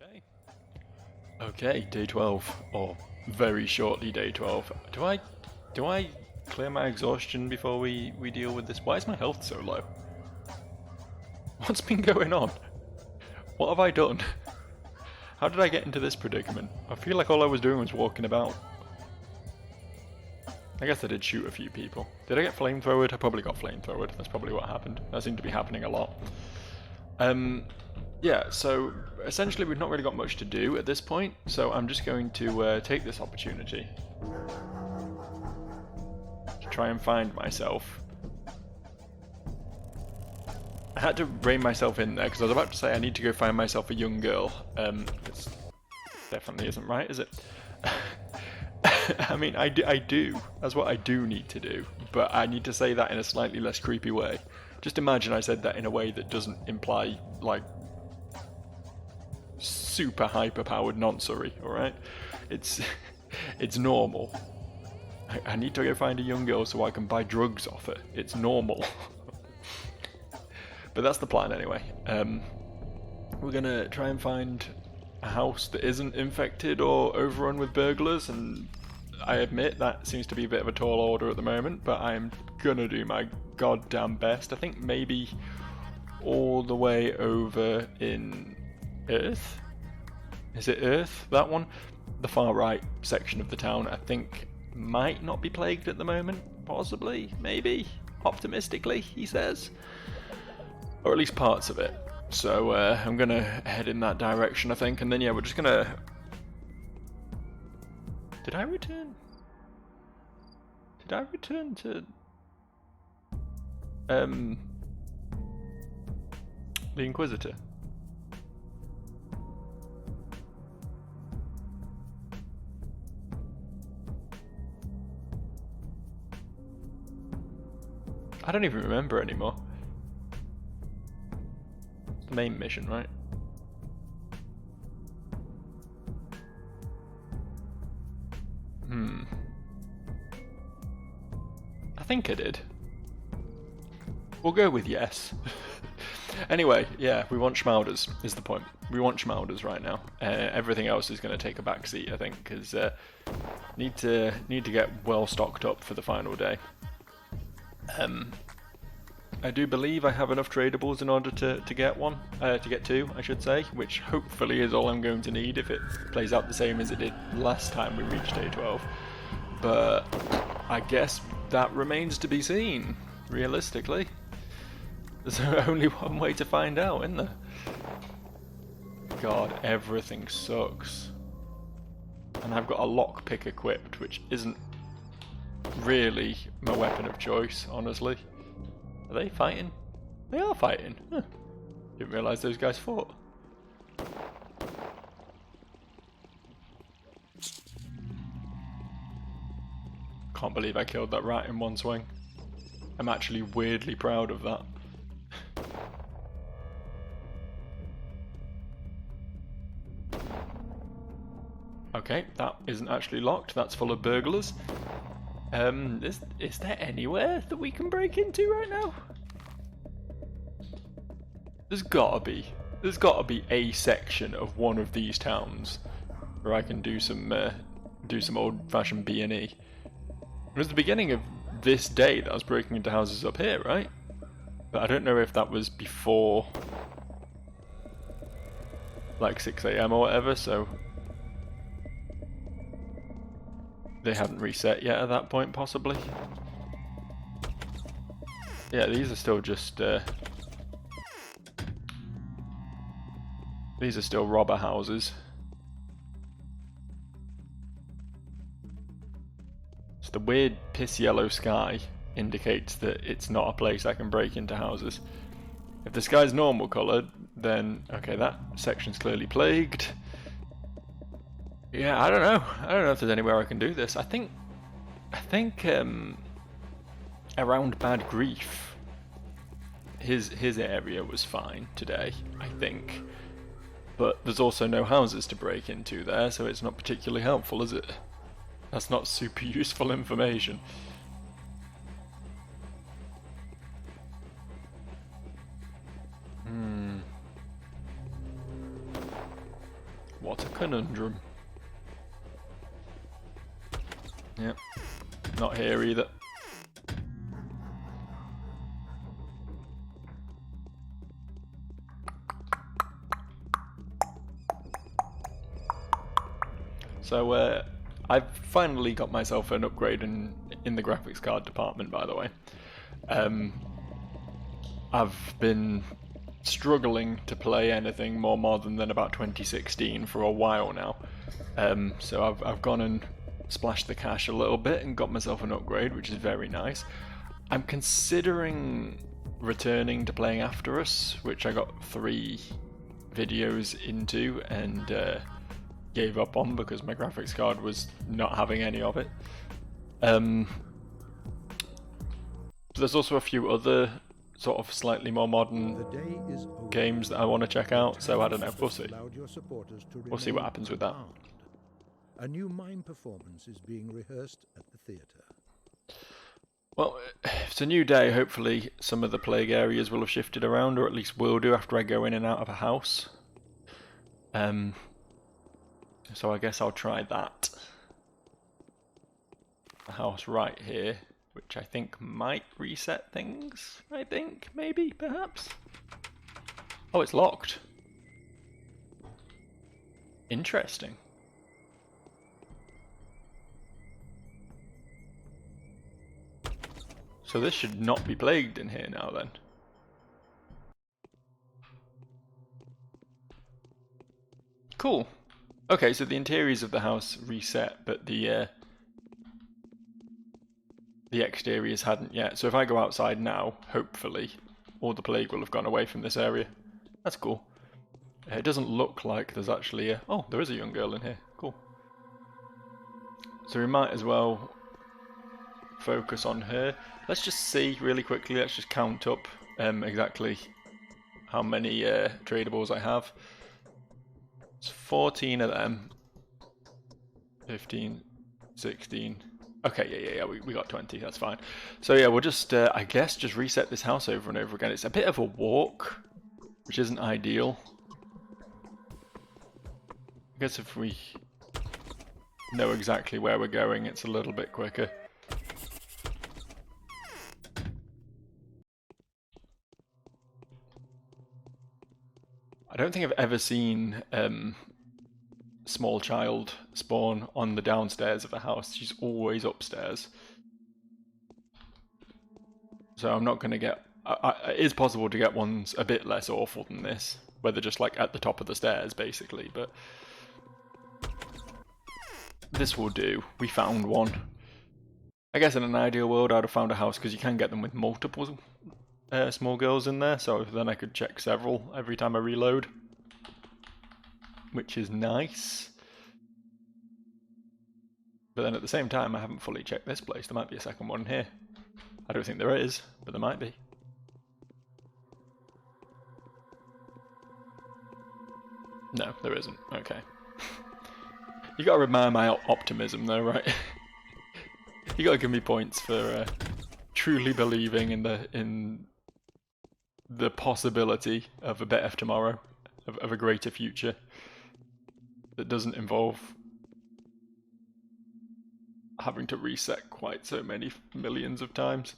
Okay. Okay, day 12, or very shortly day 12. Do I clear my exhaustion before we deal with this? Why is my health so low? What's been going on? What have I done? How did I get into this predicament? I feel like all I was doing was walking about. I guess I did shoot a few people. Did I get flamethrowered? I probably got flamethrowered. That's probably what happened. That seemed to be happening a lot. Yeah, so essentially we've not really got much to do at this point, so I'm just going to take this opportunity to try and find myself. I had to rein myself in there because I was about to say I need to go find myself a young girl. This definitely isn't right, is it? I mean, I do. That's what I do need to do, but I need to say that in a slightly less creepy way. Just imagine I said that in a way that doesn't imply, like, super hyper-powered noncery, alright? It's normal. I need to go find a young girl so I can buy drugs off her. It's normal. But that's the plan anyway. We're gonna try and find a house that isn't infected or overrun with burglars, and I admit that seems to be a bit of a tall order at the moment, but I'm gonna do my goddamn best. I think maybe all the way over in Earth? Is it Earth, that one? The far right section of the town, I think, might not be plagued at the moment. Possibly, maybe, optimistically, he says. Or at least parts of it. So I'm gonna head in that direction, I think, and then yeah, we're just gonna... Did I return? Did I return to... the Inquisitor? I don't even remember anymore. It's the main mission, right? I think I did. We'll go with yes. Anyway, yeah, we want schmauders, is the point. We want schmauders right now. Everything else is going to take a back seat, I think, because need to get well stocked up for the final day. I do believe I have enough tradables in order to get one, to get two, I should say, which hopefully is all I'm going to need if it plays out the same as it did last time we reached day 12. But I guess that remains to be seen, realistically. There's only one way to find out, isn't there? God, everything sucks. And I've got a lockpick equipped, which isn't really my weapon of choice, honestly. Are they fighting? They are fighting. Huh. Didn't realise those guys fought. Can't believe I killed that rat in one swing. I'm actually weirdly proud of that. Okay, that isn't actually locked. That's full of burglars. Is there anywhere that we can break into right now? There's gotta be a section of one of these towns where I can do some old-fashioned B&E. It was the beginning of this day that I was breaking into houses up here, right? But I don't know if that was before like 6 AM or whatever, so they haven't reset yet at that point, possibly. Yeah, these are still just these are still robber houses. So the weird piss yellow sky indicates that it's not a place I can break into houses. If the sky's normal coloured, then okay, that section's clearly plagued. Yeah, I don't know. I don't know if there's anywhere I can do this. I think around Bad Grief, his area was fine today, I think. But there's also no houses to break into there, so it's not particularly helpful, is it? That's not super useful information. What a conundrum. Yep. Not here either. So I've finally got myself an upgrade in the graphics card department, by the way. I've been struggling to play anything more modern than about 2016 for a while now. So I've gone and splashed the cash a little bit and got myself an upgrade, which is very nice. I'm considering returning to playing After Us, which I got 3 videos into and gave up on because my graphics card was not having any of it. There's also a few other sort of slightly more modern games that I want to check out, so I don't know, we'll see. We'll see what happens with that. A new mime performance is being rehearsed at the theatre. Well, it's a new day. Hopefully some of the plague areas will have shifted around, or at least will do after I go in and out of a house. So I guess I'll try that. The house right here, which I think might reset things. I think, maybe, perhaps. Oh, it's locked. Interesting. So this should not be plagued in here now then. Cool. Okay, so the interiors of the house reset, but the exteriors hadn't yet. So if I go outside now, hopefully, all the plague will have gone away from this area. That's cool. It doesn't look like there's actually a... Oh, there is a young girl in here. Cool. So we might as well focus on her. Let's just see really quickly. Let's just count up exactly how many tradables I have. It's 14 of them. 15, 16. Okay, yeah, we got 20, that's fine. So yeah, we'll just, I guess, just reset this house over and over again. It's a bit of a walk, which isn't ideal. I guess if we know exactly where we're going, it's a little bit quicker. I don't think I've ever seen small child spawn on the downstairs of a house. She's always upstairs. So I'm not going to get... it is possible to get ones a bit less awful than this, where they're just like at the top of the stairs basically, but this will do. We found one. I guess in an ideal world I'd have found a house, because you can get them with multiple small girls in there, so then I could check several every time I reload, which is nice. But then at the same time, I haven't fully checked this place. There might be a second one here. I don't think there is, but there might be. No, there isn't. Okay. You gotta admire my optimism though, right? You gotta give me points for truly believing in the possibility of a better tomorrow, of a greater future that doesn't involve having to reset quite so many millions of times.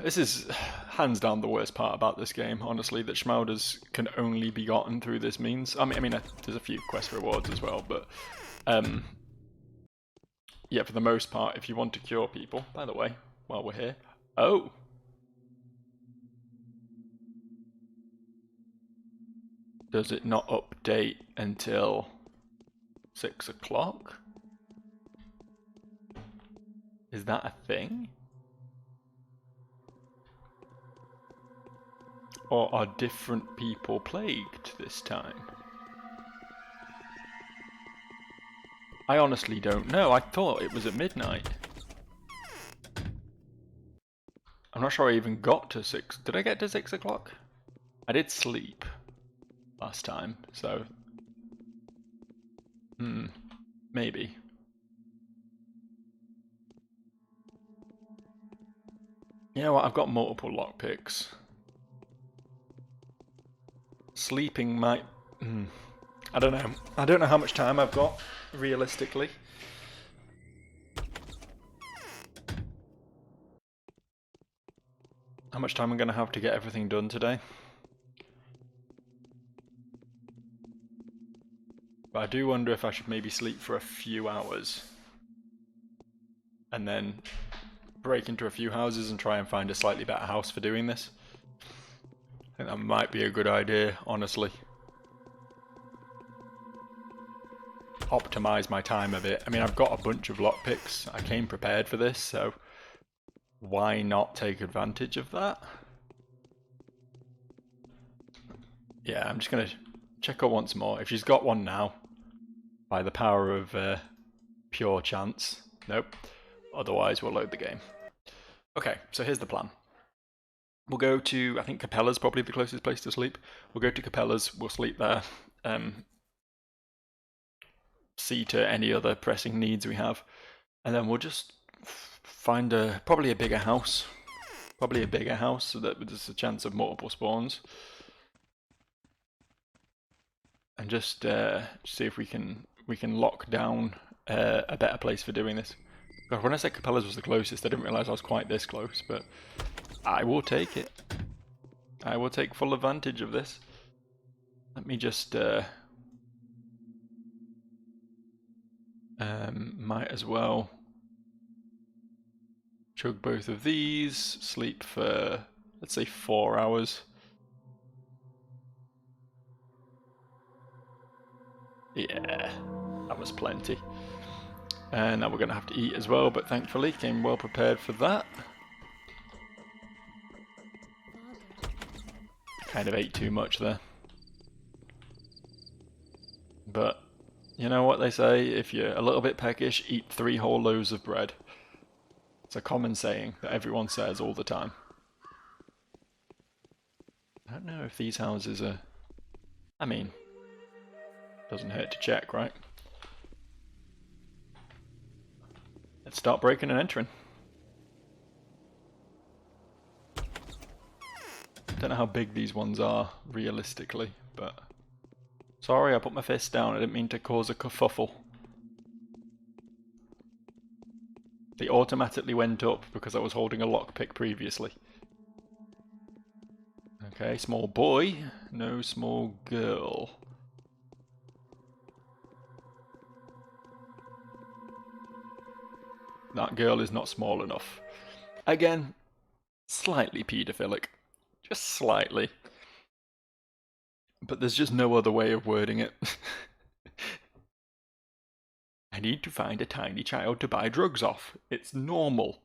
This is hands down the worst part about this game, honestly, that Schmouders can only be gotten through this means. I mean, there's a few quest rewards as well, but yeah, for the most part, if you want to cure people, by the way, while we're here. Oh! Does it not update until 6 o'clock? Is that a thing? Or are different people plagued this time? I honestly don't know. I thought it was at midnight. I'm not sure I even got to 6. Did I get to 6 o'clock? I did sleep last time, so... maybe. You know what, I've got multiple lockpicks. Sleeping might... I don't know. I don't know how much time I've got, realistically. How much time I'm going to have to get everything done today. But I do wonder if I should maybe sleep for a few hours. And then break into a few houses and try and find a slightly better house for doing this. I think that might be a good idea, honestly. Optimize my time a bit. I mean, I've got a bunch of lockpicks. I came prepared for this, so why not take advantage of that? Yeah, I'm just going to check her once more. If she's got one now, by the power of pure chance. Nope. Otherwise, we'll load the game. Okay, so here's the plan. We'll go to, I think Capella's probably the closest place to sleep. We'll go to Capella's, we'll sleep there. See to any other pressing needs we have. And then we'll just find probably a bigger house. Probably a bigger house so that there's a chance of multiple spawns. And just see if we can lock down a better place for doing this. God, when I said Capella's was the closest, I didn't realise I was quite this close, but I will take it. I will take full advantage of this. Let me just might as well chug both of these, sleep for, let's say, 4 hours. Yeah, that was plenty. And now we're going to have to eat as well, but thankfully came well prepared for that. Kind of ate too much there. But you know what they say, if you're a little bit peckish, eat 3 whole loaves of bread. It's a common saying that everyone says all the time. I don't know if these houses are... I mean, doesn't hurt to check, right? Let's start breaking and entering. Don't know how big these ones are, realistically, but... Sorry, I put my fist down, I didn't mean to cause a kerfuffle. They automatically went up because I was holding a lockpick previously. Okay, small boy, no small girl. That girl is not small enough. Again, slightly paedophilic. Just slightly. But there's just no other way of wording it. I need to find a tiny child to buy drugs off. It's normal.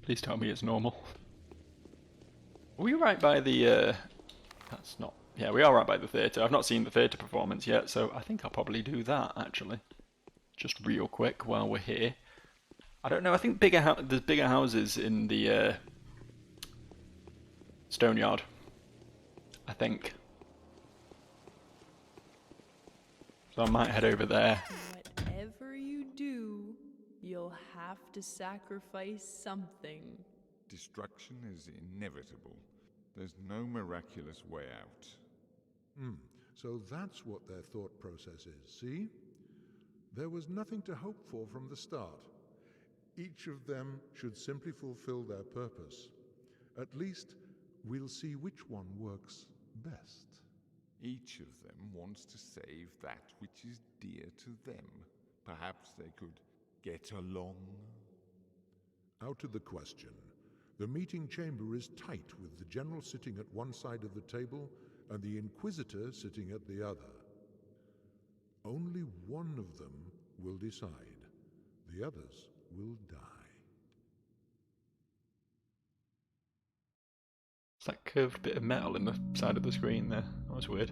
Please tell me it's normal. Are we right by the... That's not... Yeah, we are right by the theatre. I've not seen the theatre performance yet, so I think I'll probably do that, actually. Just real quick while we're here. I don't know, I think there's bigger houses in the Stoneyard. I think. So I might head over there. Whatever you do, you'll have to sacrifice something. Destruction is inevitable. There's no miraculous way out. So that's what their thought process is, see? There was nothing to hope for from the start. Each of them should simply fulfill their purpose. At least, we'll see which one works best. Each of them wants to save that which is dear to them. Perhaps they could get along? Out to the question. The meeting chamber is tight, with the General sitting at one side of the table and the Inquisitor sitting at the other. Only one of them will decide. The others will die. It's that curved bit of metal in the side of the screen there. That was weird.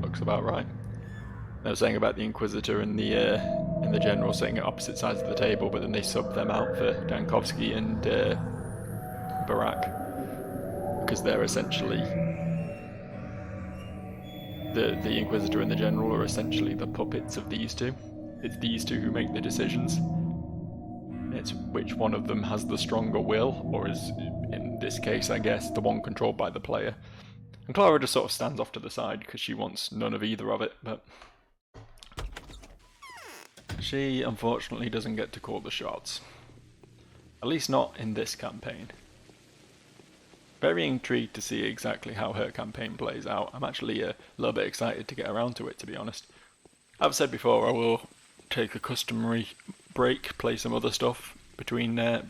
Looks about right. They were saying about the Inquisitor and the and the general sitting at opposite sides of the table, but then they sub them out for Dankovsky and Barak, because they're essentially the Inquisitor and the General are essentially the puppets of these two. It's these two who make the decisions. It's which one of them has the stronger will, or is, in this case, I guess, the one controlled by the player. And Clara just sort of stands off to the side because she wants none of either of it, but she unfortunately doesn't get to call the shots. At least not in this campaign. Very intrigued to see exactly how her campaign plays out. I'm actually a little bit excited to get around to it, to be honest. I've said before I will take a customary break, play some other stuff between now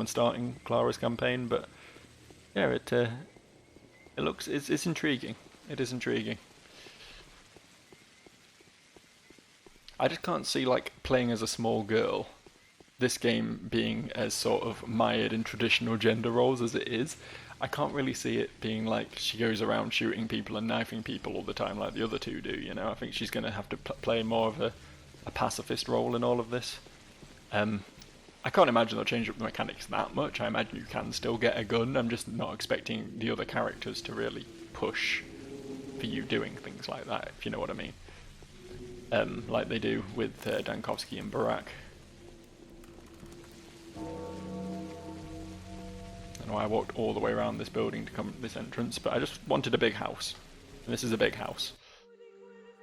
and starting Clara's campaign, but yeah, it's intriguing. It is intriguing. I just can't see like playing as a small girl, this game being as sort of mired in traditional gender roles as it is. I can't really see it being like she goes around shooting people and knifing people all the time like the other two do, you know. I think she's going to have to play more of a pacifist role in all of this. I can't imagine they'll change up the mechanics that much. I imagine you can still get a gun. I'm just not expecting the other characters to really push for you doing things like that, if you know what I mean. Like they do with Dankovsky and Barak. I know I walked all the way around this building to come to this entrance, but I just wanted a big house. And this is a big house.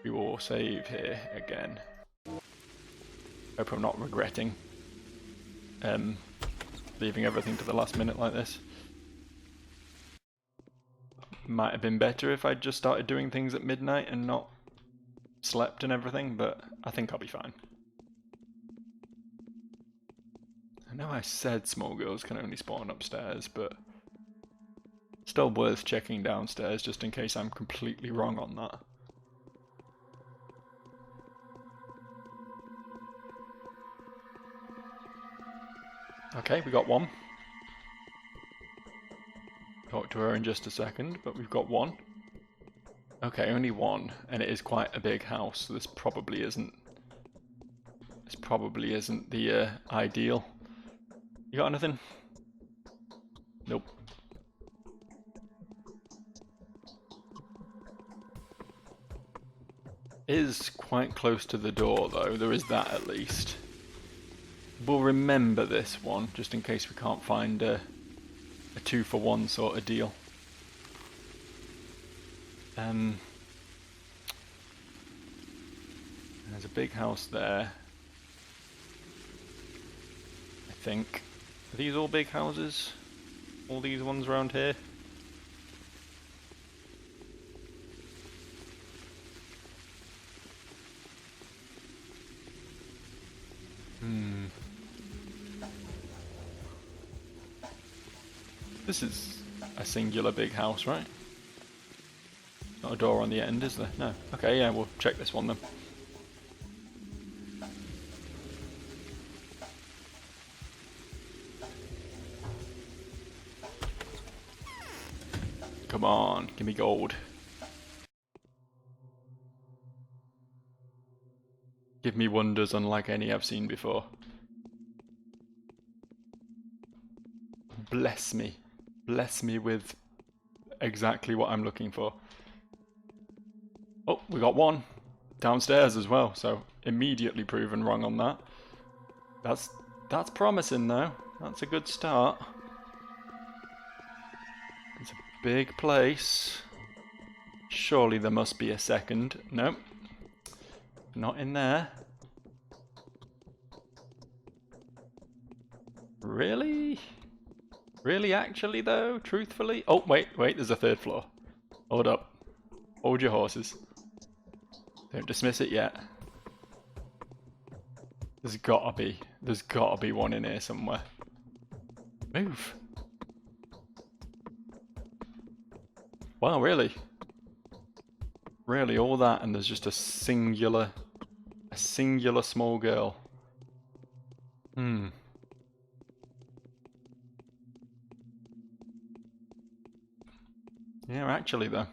We will save here again. Hope I'm not regretting leaving everything to the last minute like this. Might have been better if I'd just started doing things at midnight and not slept and everything, but I think I'll be fine. I know I said small girls can only spawn upstairs, but still worth checking downstairs just in case I'm completely wrong on that. Okay, we got one. Talk to her in just a second, but we've got one. Okay, only one, and it is quite a big house, so this probably isn't the ideal. You got anything? Nope. Is quite close to the door though, there is that at least. We'll remember this one, just in case we can't find a 2-for-1 sort of deal. There's a big house there. I think. Are these all big houses? All these ones around here? This is a singular big house, right? Not a door on the end, is there? No. Okay, yeah, we'll check this one then. Come on, give me gold. Give me wonders unlike any I've seen before. Bless me. Bless me with exactly what I'm looking for. Oh, we got one. Downstairs as well, so immediately proven wrong on that. That's promising though. That's a good start. It's a big place. Surely there must be a second. Nope. Not in there. Really? Really, actually, though? Truthfully? Oh, wait, there's a third floor. Hold up. Hold your horses. Don't dismiss it yet. There's gotta be one in here somewhere. Move. Wow, really? Really, all that and there's just a singular small girl. Yeah, actually though.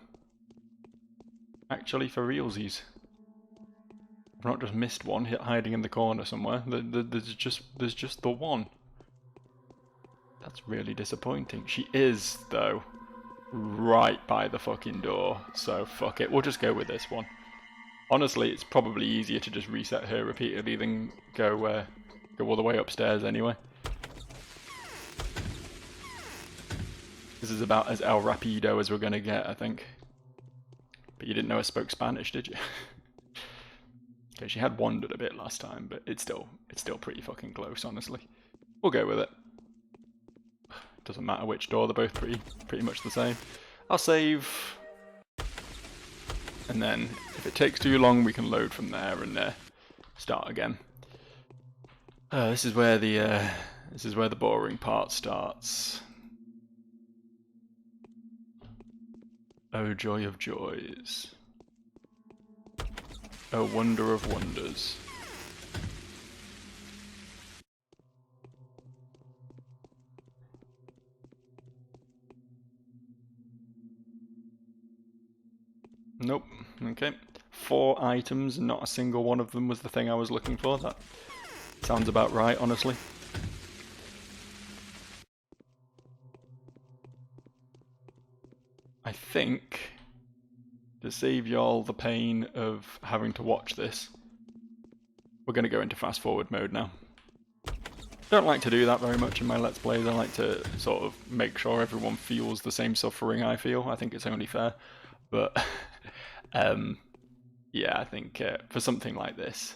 Actually for realsies. I've not just missed one hiding in the corner somewhere. There's just the one. That's really disappointing. She is, though, right by the fucking door. So fuck it, we'll just go with this one. Honestly, it's probably easier to just reset her repeatedly than go all the way upstairs anyway. This is about as El Rapido as we're gonna get, I think. But you didn't know I spoke Spanish, did you? Okay, she had wandered a bit last time, but it's still pretty fucking close, honestly. We'll go with it. Doesn't matter which door, they're both pretty much the same. I'll save, and then if it takes too long, we can load from there and start again. This is where the boring part starts. Oh joy of joys. Oh wonder of wonders. Nope. Okay. 4 items, not a single one of them was the thing I was looking for. That sounds about right, honestly. I think, to save y'all the pain of having to watch this, we're going to go into fast forward mode now. Don't like to do that very much in my Let's Plays. I like to sort of make sure everyone feels the same suffering I feel. I think it's only fair. But, yeah, I think for something like this,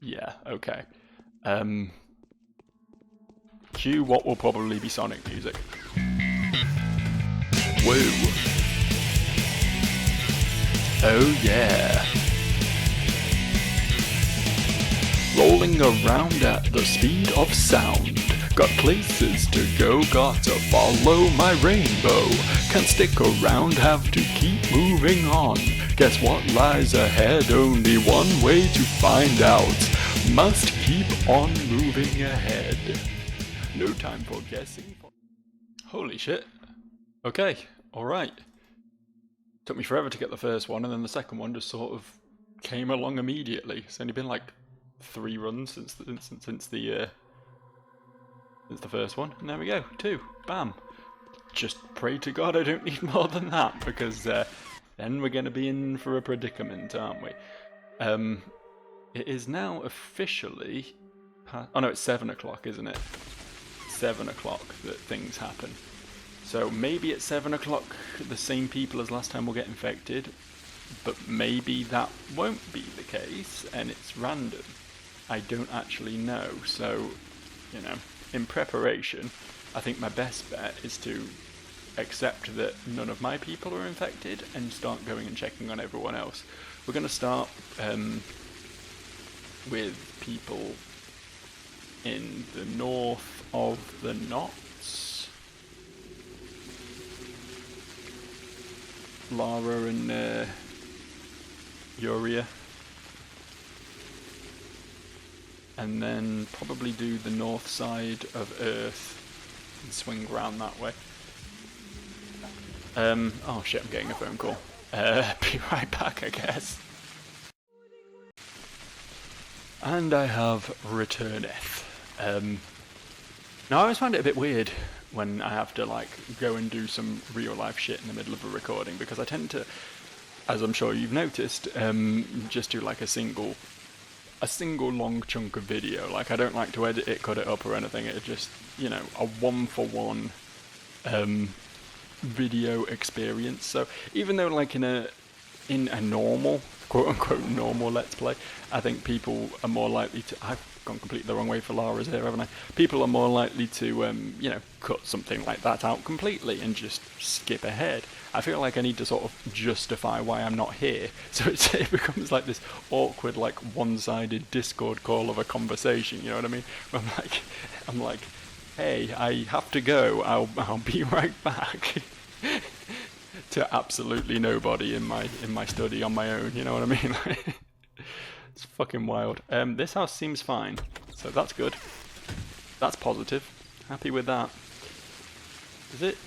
yeah, okay. Cue what will probably be Sonic music. Whoa. Oh yeah. Rolling around at the speed of sound. Got places to go, gotta follow my rainbow. Can't stick around, have to keep moving on. Guess what lies ahead? Only one way to find out. Must keep on moving ahead. No time for guessing. Holy shit. Okay, alright. Took me forever to get the first one, and then the second one just sort of came along immediately. It's only been like 3 runs since the first one, and there we go, 2, bam. Just pray to God I don't need more than that, because then we're going to be in for a predicament, aren't we? It is now officially, oh no, it's 7 o'clock, isn't it? 7 o'clock that things happen. So maybe at 7 o'clock the same people as last time will get infected, but maybe that won't be the case and it's random. I don't actually know, so, you know, in preparation, I think my best bet is to accept that none of my people are infected and start going and checking on everyone else. We're going to start with people in the north of the knots. Lara and Uria. And then probably do the north side of Earth and swing around that way. Oh shit, I'm getting a phone call. Be right back, I guess. And I have returneth. Now I always find it a bit weird when I have to like go and do some real life shit in the middle of a recording, because I tend to, as I'm sure you've noticed, just do like a single long chunk of video. Like I don't like to edit it, cut it up or anything. It just, you know, a 1-for-1 video experience. So even though like in a normal, quote unquote normal Let's Play, I think people are more likely to, I've gone completely the wrong way for Lara's here, haven't I? People are more likely to, you know, cut something like that out completely and just skip ahead. I feel like I need to sort of justify why I'm not here, so it becomes like this awkward, like one-sided Discord call of a conversation. You know what I mean? Where I'm like, hey, I have to go. I'll be right back. To absolutely nobody in my study on my own. You know what I mean? It's fucking wild. This house seems fine, so that's good. That's positive. Happy with that. Is it?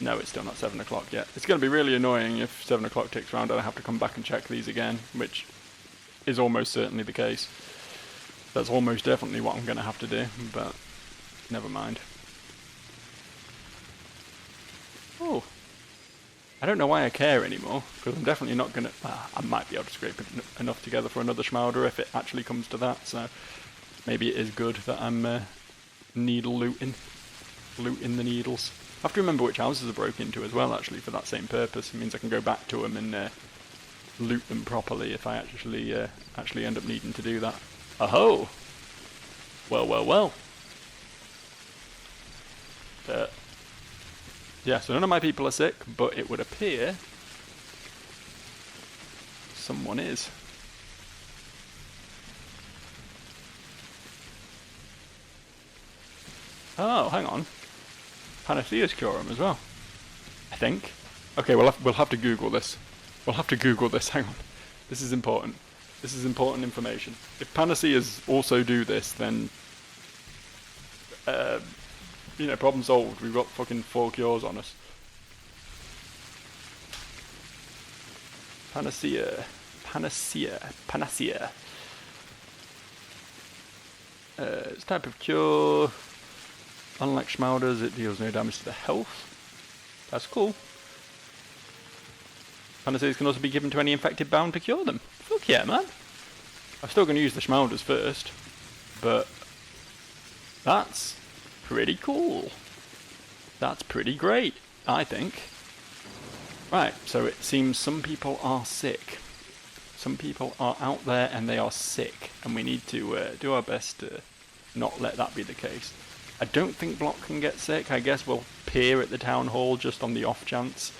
No, it's still not 7 o'clock yet. It's going to be really annoying if 7 o'clock ticks around and I have to come back and check these again, which is almost certainly the case. That's almost definitely what I'm going to have to do, but never mind. Oh. I don't know why I care anymore, because I'm definitely not going to... I might be able to scrape enough together for another schmouder if it actually comes to that, so maybe it is good that I'm needle looting the needles. I have to remember which houses I broke into as well, actually, for that same purpose. It means I can go back to them and loot them properly if I actually end up needing to do that. Oh! Well, well, well. Yeah, so none of my people are sick, but it would appear someone is. Oh, hang on. Panacea's cure him as well, I think. Okay, we'll have to Google this. We'll have to Google this, hang on. This is important. This is important information. If Panaceas also do this, then... you know, problem solved. We've got fucking 4 cures on us. Panacea. It's type of cure. Unlike Schmauders, it deals no damage to the health. That's cool. Panaceas can also be given to any infected bound to cure them. Fuck yeah, man. I'm still going to use the Schmauders first, but that's pretty cool. That's pretty great, I think. Right, so it seems some people are sick. Some people are out there and they are sick, and we need to do our best to not let that be the case. I don't think Block can get sick. I guess we'll peer at the town hall just on the off chance.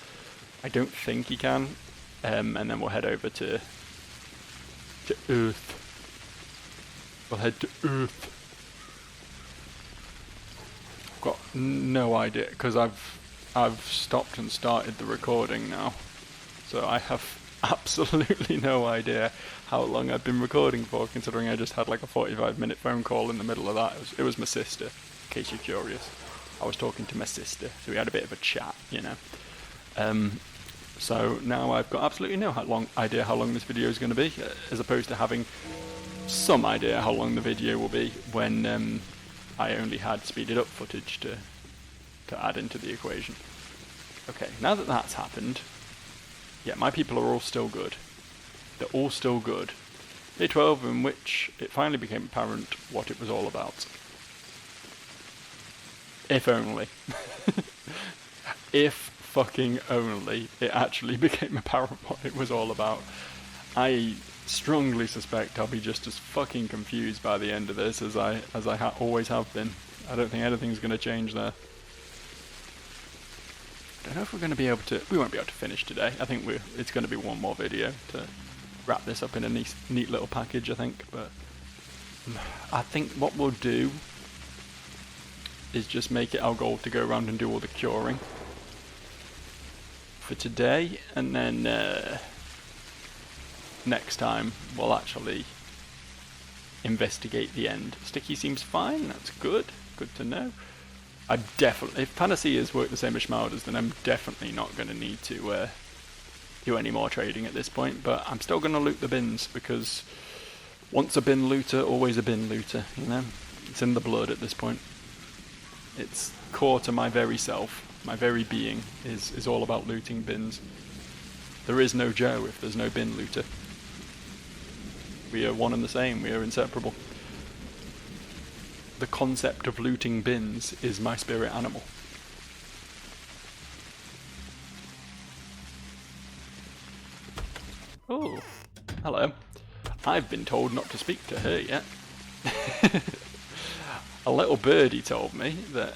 I don't think he can. And then we'll head over to Earth. We'll head to Earth. I've got no idea, because I've stopped and started the recording now. So I have absolutely no idea how long I've been recording for, considering I just had like a 45-minute phone call in the middle of that. It was my sister, in case you're curious. I was talking to my sister, so we had a bit of a chat, you know. So now I've got absolutely no idea how long this video is going to be, as opposed to having some idea how long the video will be when I only had speeded up footage to add into the equation. Okay, now that that's happened, yeah, my people are all still good. They're all still good. Day 12, in which it finally became apparent what it was all about. If only. If fucking only it actually became apparent what it was all about. I strongly suspect I'll be just as fucking confused by the end of this as I always have been. I don't think anything's going to change there. I don't know if we're going to be able to... We won't be able to finish today. I think it's going to be one more video to wrap this up in a neat little package, I think. But I think what we'll do is just make it our goal to go around and do all the curing for today, and then next time we'll actually investigate the end. Sticky seems fine, that's good to know. If Panaceas work the same as Schmauders, then I'm definitely not going to need to do any more trading at this point, but I'm still going to loot the bins, because once a bin looter, always a bin looter, you know? It's in the blood at this point. It's core to my very self. My very being is all about looting bins. There is no Joe if there's no bin looter. We are one and the same, we are inseparable. The concept of looting bins is my spirit animal. Oh, hello. I've been told not to speak to her yet. A little birdie told me that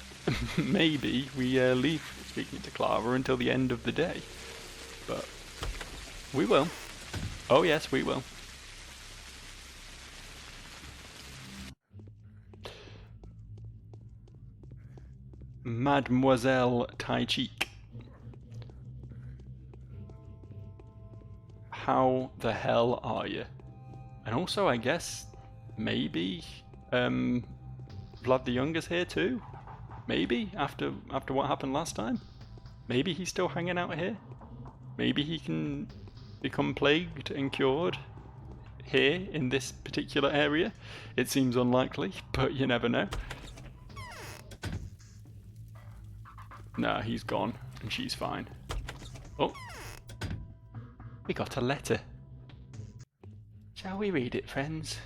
maybe we leave speaking to Clara until the end of the day. But we will. Oh yes, we will. Mademoiselle Tai-Cheek. How the hell are you? And also, I guess, maybe, Vlad the Young is here too? Maybe, after what happened last time? Maybe he's still hanging out here? Maybe he can become plagued and cured here in this particular area? It seems unlikely, but you never know. Nah, he's gone, and she's fine. Oh, we got a letter. Shall we read it, friends?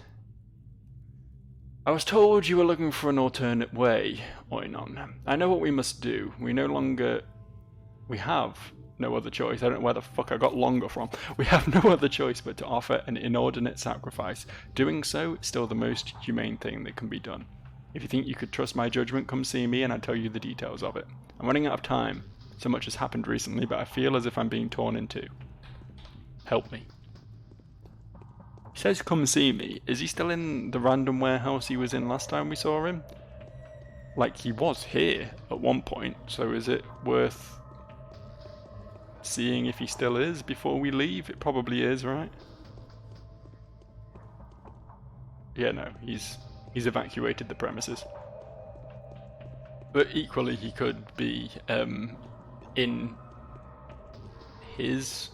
I was told you were looking for an alternate way, Oinon. I know what we must do. We have no other choice. I don't know where the fuck I got longer from. We have no other choice but to offer an inordinate sacrifice. Doing so is still the most humane thing that can be done. If you think you could trust my judgment, come see me and I'll tell you the details of it. I'm running out of time. So much has happened recently, but I feel as if I'm being torn in two. Help me. He says come see me. Is he still in the random warehouse he was in last time we saw him? Like, he was here at one point, so is it worth seeing if he still is before we leave? It probably is, right? Yeah, no, he's evacuated the premises. But equally, he could be in his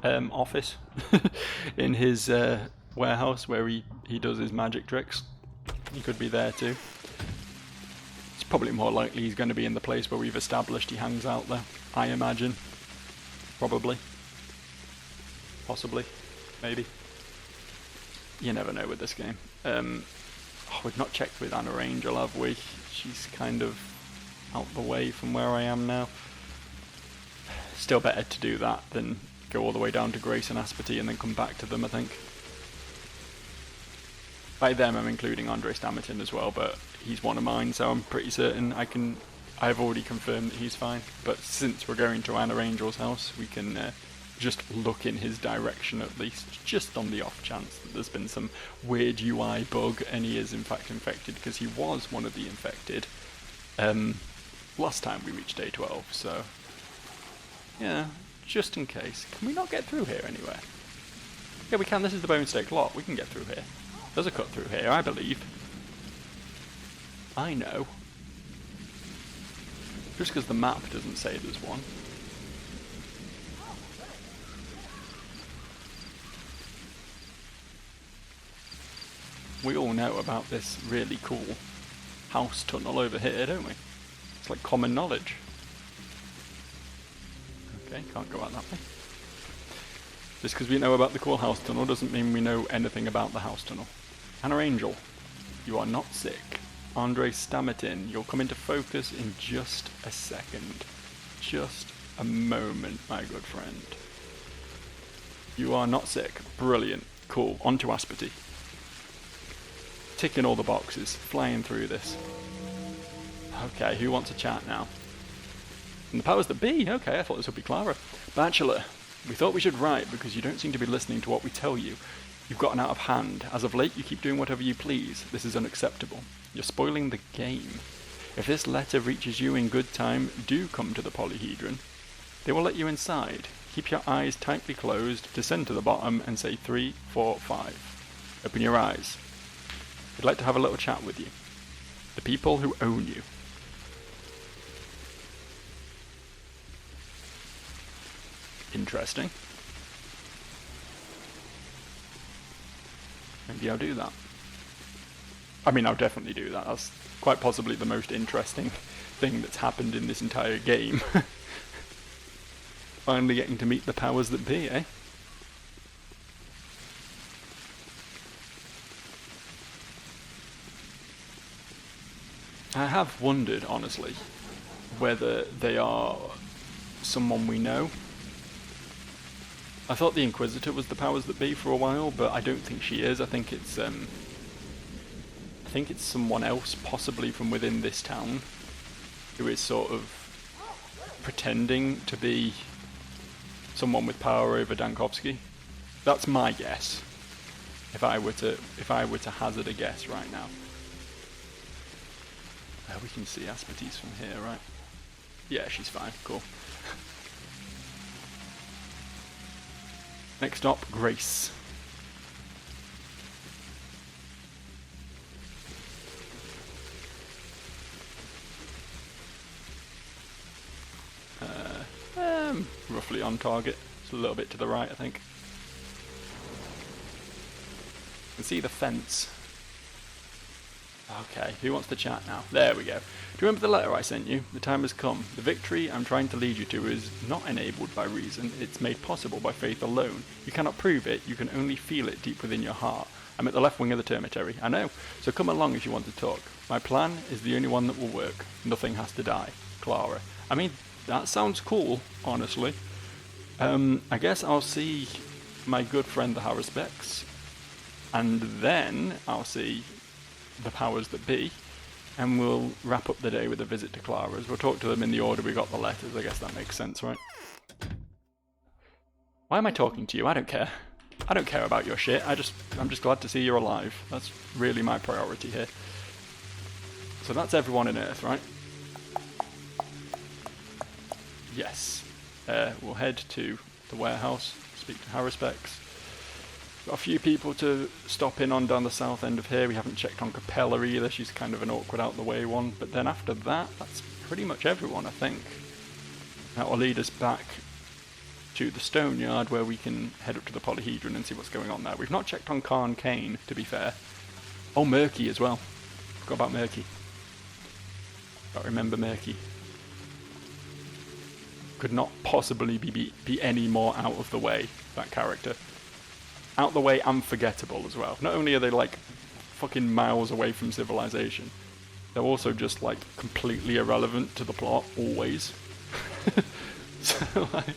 office, in his warehouse where he does his magic tricks. He could be there too. It's probably more likely he's going to be in the place where we've established he hangs out though, I imagine. Probably. Possibly. Maybe. You never know with this game. We've not checked with Anna Angel, have we? She's kind of out the way from where I am now. Still better to do that than go all the way down to Grace and Asperty and then come back to them, I think. By them I'm including Andre Stamerton as well, but he's one of mine, so I'm pretty certain I've already confirmed that he's fine. But since we're going to Anna Angel's house, we can just look in his direction at least, just on the off chance that there's been some weird UI bug and he is in fact infected, because he was one of the infected last time we reached day 12, so yeah, just in case. Can we not get through here anywhere? Yeah, we can. This is the Bone Stake Lot. We can get through here. There's a cut through here, I believe. I know. Just because the map doesn't say there's one. We all know about this really cool house tunnel over here, don't we? It's like common knowledge. Okay, can't go out that way. Just because we know about the cool house tunnel doesn't mean we know anything about the house tunnel. Anna Angel, you are not sick. Andre Stamerton, you'll come into focus in just a second. Just a moment, my good friend. You are not sick. Brilliant. Cool. On to Asperty. Ticking all the boxes. Flying through this. Okay, who wants to chat now? And the powers that be? Okay, I thought this would be Clara. Bachelor, we thought we should write because you don't seem to be listening to what we tell you. You've gotten out of hand. As of late, you keep doing whatever you please. This is unacceptable. You're spoiling the game. If this letter reaches you in good time, do come to the polyhedron. They will let you inside. Keep your eyes tightly closed, descend to the bottom, and say 3, 4, 5. Open your eyes. We'd like to have a little chat with you. The people who own you. Interesting. Maybe I'll do that. I mean, I'll definitely do that. That's quite possibly the most interesting thing that's happened in this entire game. Finally getting to meet the powers that be, eh? I have wondered, honestly, whether they are someone we know. I thought the Inquisitor was the powers that be for a while, but I don't think she is. I think it's someone else, possibly from within this town, who is sort of pretending to be someone with power over Dankovsky. That's my guess. If I were to hazard a guess right now. We can see Asperty's from here, right? Yeah, she's fine. Cool. Next up, Grace. roughly on target. It's a little bit to the right, I think. You can see the fence. Okay, who wants to chat now? There we go. Do you remember the letter I sent you? The time has come. The victory I'm trying to lead you to is not enabled by reason, it's made possible by faith alone. You cannot prove it, you can only feel it deep within your heart. I'm at the left wing of the termitory, I know, so come along if you want to talk. My plan is the only one that will work. Nothing has to die. Clara. I mean, that sounds cool, honestly. I guess I'll see my good friend the Harrisbecks, and then I'll see the powers that be, and we'll wrap up the day with a visit to Clara's. We'll talk to them in the order we got the letters. I guess that makes sense, right? Why am I talking to you? I don't care. I don't care about your shit. I'm just glad to see you're alive. That's really my priority here. So that's everyone on Earth, right? Yes. We'll head to the warehouse, speak to Harrisbecks. Got a few people to stop in on down the south end of here. We haven't checked on Capella either. She's kind of an awkward out the way one. But then after that, that's pretty much everyone, I think. That will lead us back to the stone yard where we can head up to the polyhedron and see what's going on there. We've not checked on Khan Kane, to be fair. Oh, Murky as well. Forgot about Murky. Got to remember Murky. Could not possibly be any more out of the way, that character. Out the way and forgettable as well. Not only are they like fucking miles away from civilization, they're also just like completely irrelevant to the plot, always. So like,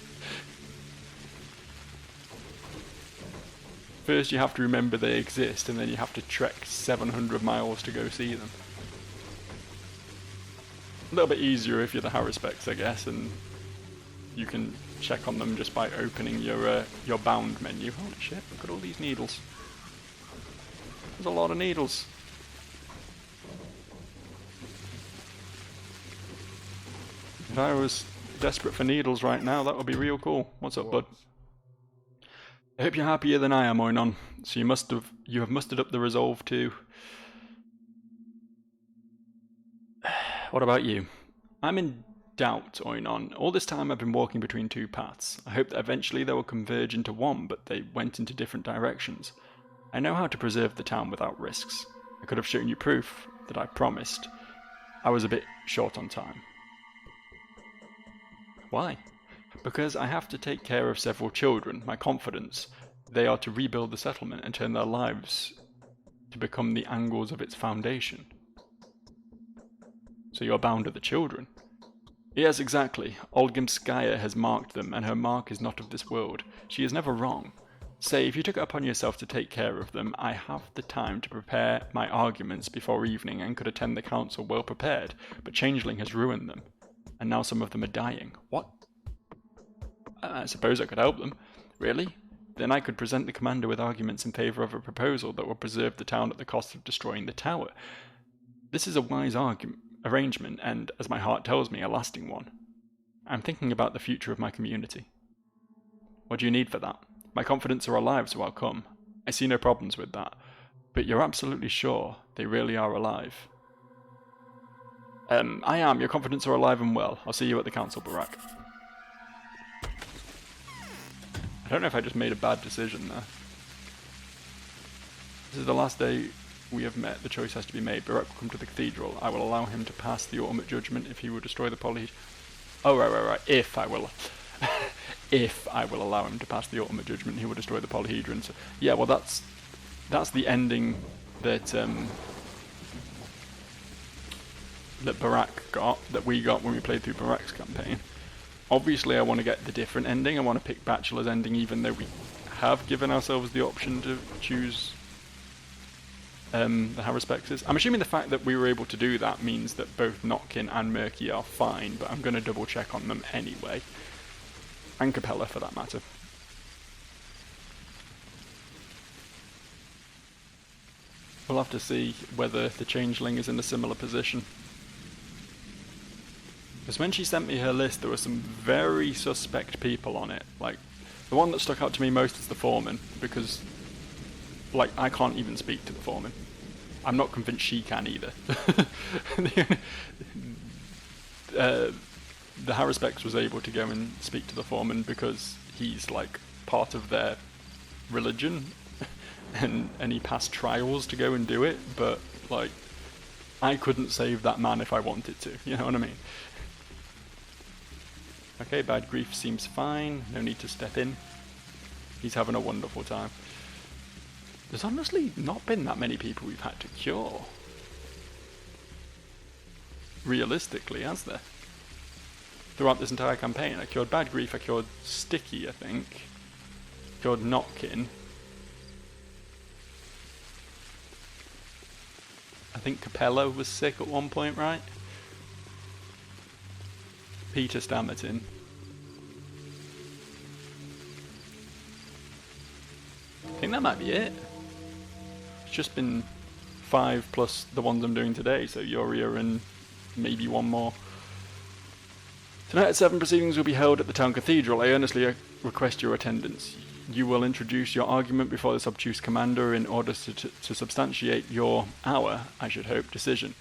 first you have to remember they exist, and then you have to trek 700 miles to go see them. A little bit easier if you're the Harrisbecks, I guess, and you can check on them just by opening your bound menu. Holy shit, look at all these needles. There's a lot of needles. If I was desperate for needles right now, that would be real cool. What's up, bud? I hope you're happier than I am, Oinon. So you have mustered up the resolve to... What about you? I'm in doubt, Oinon. All this time I've been walking between two paths. I hope that eventually they will converge into one, but they went into different directions. I know how to preserve the town without risks. I could have shown you proof that I promised. I was a bit short on time. Why? Because I have to take care of several children, my confidants. They are to rebuild the settlement and turn their lives to become the angles of its foundation. So you're bound to the children? Yes, exactly. Olgimskaya has marked them, and her mark is not of this world. She is never wrong. Say, if you took it upon yourself to take care of them, I have the time to prepare my arguments before evening and could attend the council well prepared, but Changeling has ruined them, and now some of them are dying. What? I suppose I could help them. Really? Then I could present the commander with arguments in favour of a proposal that will preserve the town at the cost of destroying the tower. This is a wise arrangement, and, as my heart tells me, a lasting one. I'm thinking about the future of my community. What do you need for that? My confidants are alive, so I'll come. I see no problems with that. But you're absolutely sure they really are alive? I am. Your confidants are alive and well. I'll see you at the council, Barak. I don't know if I just made a bad decision there. This is the last day we have met. The choice has to be made. Barak will come to the cathedral. I will allow him to pass the ultimate judgment if he will destroy the polyhedron. Oh, right. If I will. If I will allow him to pass the ultimate judgment, he will destroy the polyhedron. So, yeah, well, that's the ending that that Barak got, that we got when we played through Barak's campaign. Obviously, I want to get the different ending. I want to pick Bachelor's ending, even though we have given ourselves the option to choose the Harrisbecks. I'm assuming the fact that we were able to do that means that both Notkin and Murky are fine, but I'm going to double check on them anyway. And Capella, for that matter. We'll have to see whether the Changeling is in a similar position. Because when she sent me her list, there were some very suspect people on it. Like, the one that stuck out to me most is the foreman, because, like, I can't even speak to the foreman. I'm not the Harrispex was able to go and speak to the foreman because he's like part of their religion, and he passed trials to go and do it, but like I couldn't save that man if I wanted to, you know what I mean? Okay, Bad Grief seems fine, no need to step in. He's having a wonderful time. There's honestly not been that many people we've had to cure. Realistically, has there? Throughout this entire campaign, I cured Bad Grief, I cured Sticky, I think. Cured Notkin. I think Capello was sick at one point, right? Peter Stammerton. I think that might be it. It's just been 5 plus the ones I'm doing today, so Yoria and maybe one more. Tonight at 7, proceedings will be held at the town cathedral. I earnestly request your attendance. You will introduce your argument before this obtuse commander in order to substantiate your, I should hope, decision.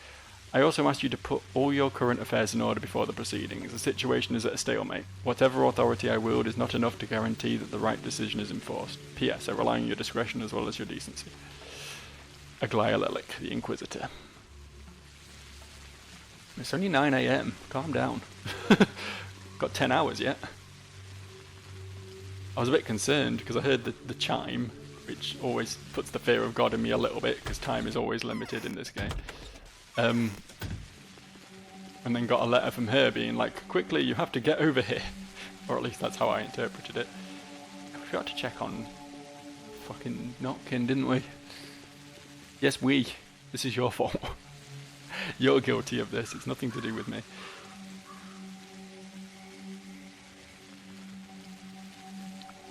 I also ask you to put all your current affairs in order before the proceedings. The situation is at a stalemate. Whatever authority I wield is not enough to guarantee that the right decision is enforced. P.S. I rely on your discretion as well as your decency. Aglaia Lelic, the Inquisitor. It's only 9 AM. Calm down. Got 10 hours yet. I was a bit concerned because I heard the chime, which always puts the fear of God in me a little bit because time is always limited in this game. And then got a letter from her being like, quickly, you have to get over here. Or at least that's how I interpreted it. We forgot to check on fucking Notkin, didn't we? Yes, we. This is your fault. You're guilty of this. It's nothing to do with me.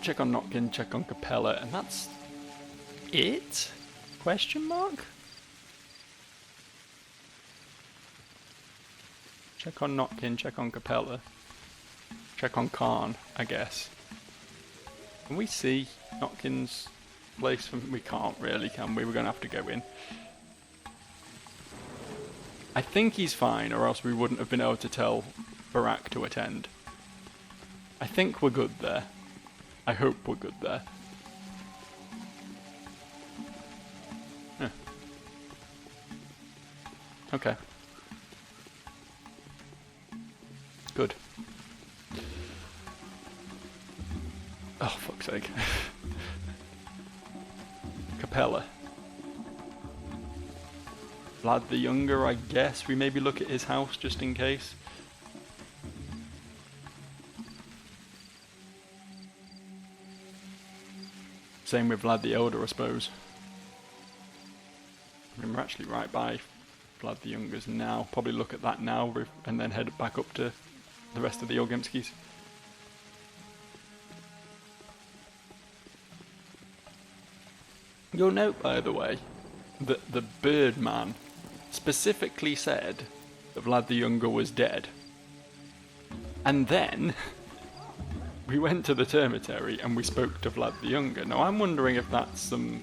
Check on Notkin, check on Capella, and that's it? Question mark? Check on Notkin, check on Capella. Check on Khan, I guess. Can we see Notkin's place from... We can't really, can we? We're going to have to go in. I think he's fine, or else we wouldn't have been able to tell Barak to attend. I think we're good there. I hope we're good there. Huh. Okay. Good. Oh, fuck's sake. Capella. Vlad the Younger, I guess. We maybe look at his house just in case. Same with Vlad the Elder, I suppose. I mean, we're actually right by Vlad the Younger's now. Probably look at that now and then head back up to the rest of the Yogimskis. You'll note, by the way, that the Birdman specifically said that Vlad the Younger was dead. And then we went to the Termitary and we spoke to Vlad the Younger. Now I'm wondering if that's some...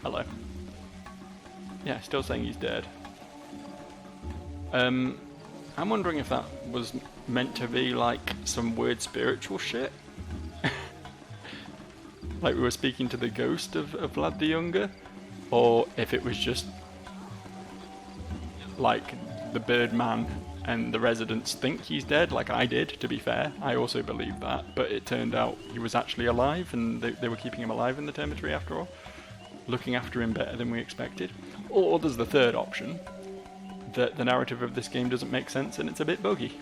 Hello. Yeah, still saying he's dead. I'm wondering if that was meant to be like some weird spiritual shit. Like we were speaking to the ghost of Vlad the Younger. Or if it was just like the Birdman and the residents think he's dead, like I did, to be fair. I also believed that, but it turned out he was actually alive and they were keeping him alive in the Termitary after all. Looking after him better than we expected. Or there's the third option, that the narrative of this game doesn't make sense and it's a bit buggy.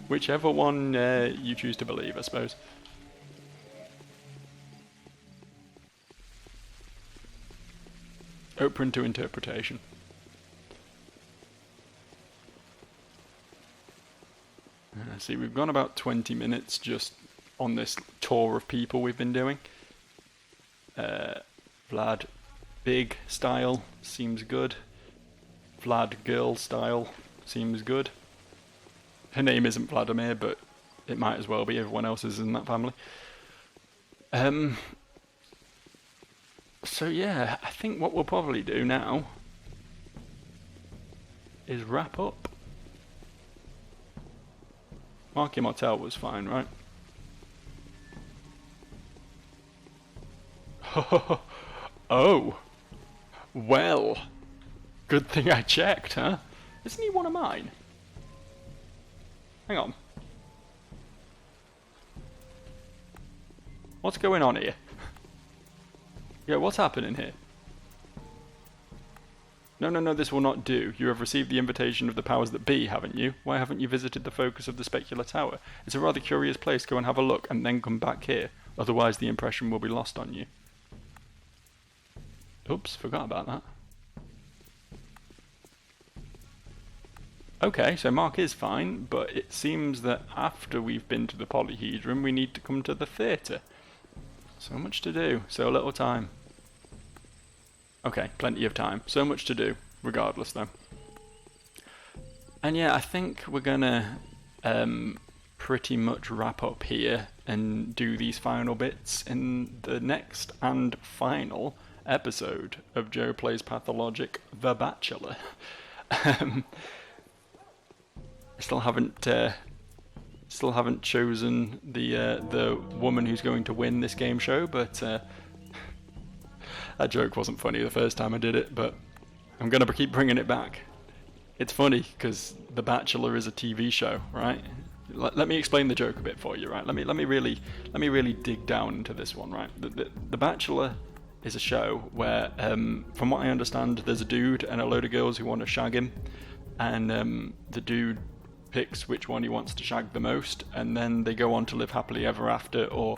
Whichever one you choose to believe, I suppose. Open to interpretation. See, we've gone about 20 minutes just on this tour of people we've been doing. Vlad Big style seems good. Vlad Girl style seems good. Her name isn't Vladimir, but it might as well be. Everyone else is in that family. So yeah, I think what we'll probably do now is wrap up. Marquis Motel was fine, right? Oh. Well. Good thing I checked, huh? Isn't he one of mine? Hang on. What's going on here? Yeah, what's happening here? No, this will not do. You have received the invitation of the powers that be, haven't you? Why haven't you visited the focus of the specular tower? It's a rather curious place. Go and have a look, and then come back here. Otherwise, the impression will be lost on you. Oops, forgot about that. Okay, so Mark is fine, but it seems that after we've been to the polyhedron, we need to come to the theatre. So much to do, so little time. Okay, plenty of time. So much to do, regardless though. And yeah, I think we're gonna pretty much wrap up here and do these final bits in the next and final episode of Joe Plays Pathologic, The Bachelor. I still haven't chosen the woman who's going to win this game show, but that joke wasn't funny the first time I did it, but I'm gonna keep bringing it back. It's funny because The Bachelor is a TV show, right? Let me explain the joke a bit for you, right? Let me really dig down into this one, right? The Bachelor is a show where, from what I understand, there's a dude and a load of girls who want to shag him, and the dude picks which one he wants to shag the most, and then they go on to live happily ever after, or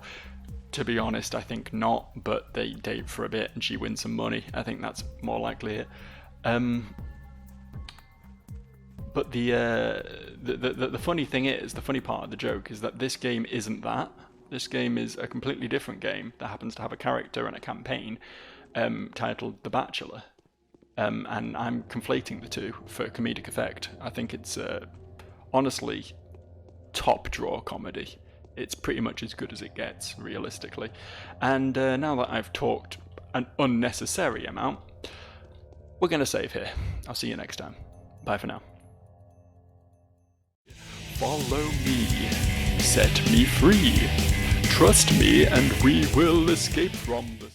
to be honest, I think not, but they date for a bit and she wins some money. I think that's more likely here. But the funny thing is, the funny part of the joke is that this game isn't that. This game is a completely different game that happens to have a character and a campaign titled The Bachelor. And I'm conflating the two for comedic effect. I think it's honestly top draw comedy. It's pretty much as good as it gets, realistically. And now that I've talked an unnecessary amount, we're going to save here. I'll see you next time. Bye for now. Follow me. Set me free. Trust me and we will escape from the...